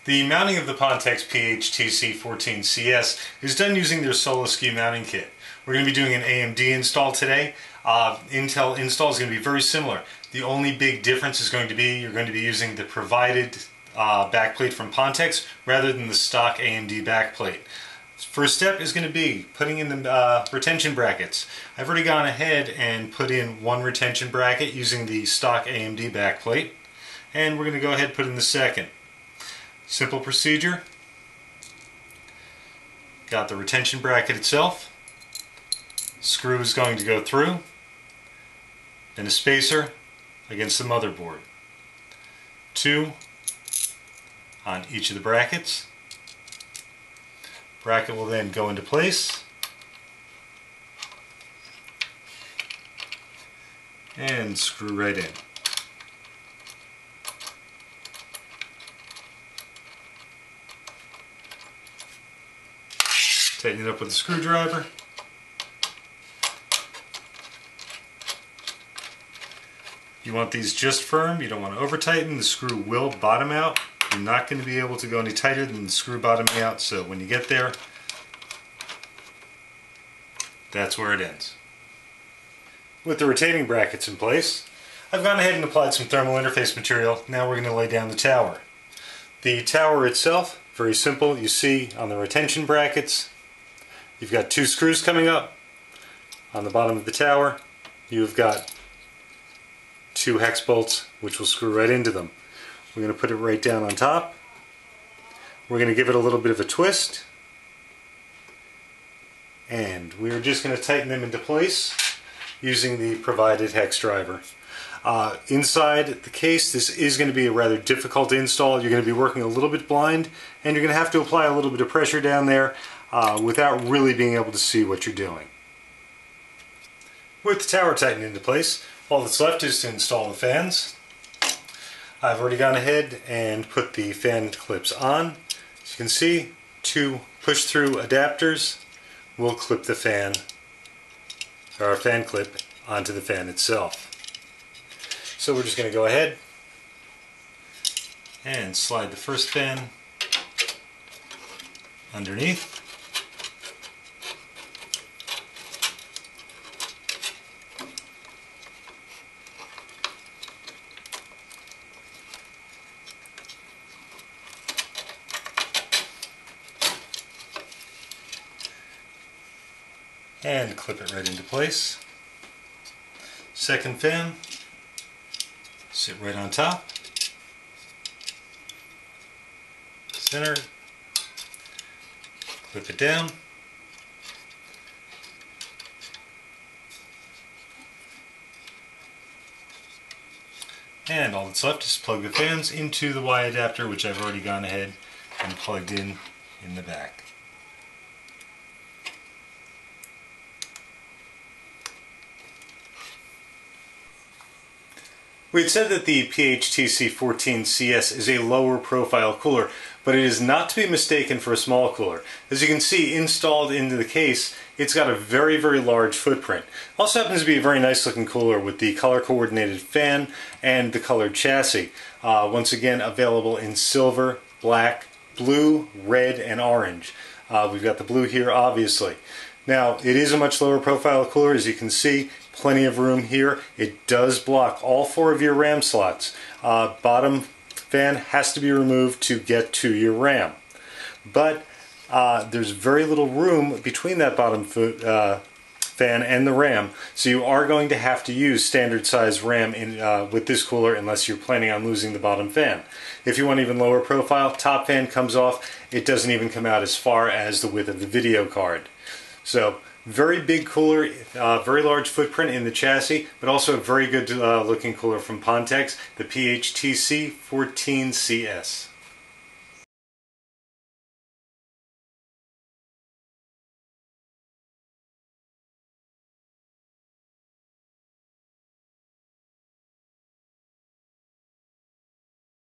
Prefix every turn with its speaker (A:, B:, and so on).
A: The mounting of the Phanteks PH-TC14CS is done using their solo ski mounting kit. We're going to be doing an AMD install today. Intel install is going to be very similar. The only big difference is going to be you're going to be using the provided backplate from Phanteks rather than the stock AMD backplate. First step is going to be putting in the retention brackets. I've already gone ahead and put in one retention bracket using the stock AMD backplate, and we're going to go ahead and put in the second. Simple procedure. Got the retention bracket itself. Screw is going to go through, then a spacer against the motherboard. 2 on each of the brackets. Bracket will then go into place and screw right in. Tighten it up with a screwdriver. You want these just firm, you don't want to over tighten. The screw will bottom out. You're not going to be able to go any tighter than the screw bottoming out, so when you get there, that's where it ends. With the retaining brackets in place, I've gone ahead and applied some thermal interface material. Now we're going to lay down the tower. The tower itself, very simple. You see on the retention brackets, you've got 2 screws coming up. On the bottom of the tower, you've got 2 hex bolts which will screw right into them. We're going to put it right down on top. We're going to give it a little bit of a twist, and we're just going to tighten them into place using the provided hex driver. Inside the case, this is going to be a rather difficult install. You're going to be working a little bit blind, and you're going to have to apply a little bit of pressure down there without really being able to see what you're doing. With the tower tightened into place, all that's left is to install the fans. I've already gone ahead and put the fan clips on. As you can see, 2 push-through adapters will clip the fan, or our fan clip, onto the fan itself. So we're just going to go ahead and slide the first fan underneath. And clip it right into place. Second fan, sit right on top. Center, clip it down. And all that's left is plug the fans into the Y adapter, which I've already gone ahead and plugged in the back. We had said that the PH-TC14CS is a lower profile cooler, but it is not to be mistaken for a small cooler. As you can see, installed into the case, it's got a very, very large footprint. Also happens to be a very nice looking cooler with the color coordinated fan and the colored chassis. Once again, available in silver, black, blue, red, and orange. We've got the blue here, obviously. Now, it is a much lower profile cooler, as you can see. Plenty of room here. It does block all 4 of your RAM slots. Bottom fan has to be removed to get to your RAM. But there's very little room between that bottom fan and the RAM, so you are going to have to use standard size RAM with this cooler unless you're planning on losing the bottom fan. If you want even lower profile, top fan comes off. It doesn't even come out as far as the width of the video card. So, very big cooler, very large footprint in the chassis, but also a very good looking cooler from Phanteks, the PH-TC14CS.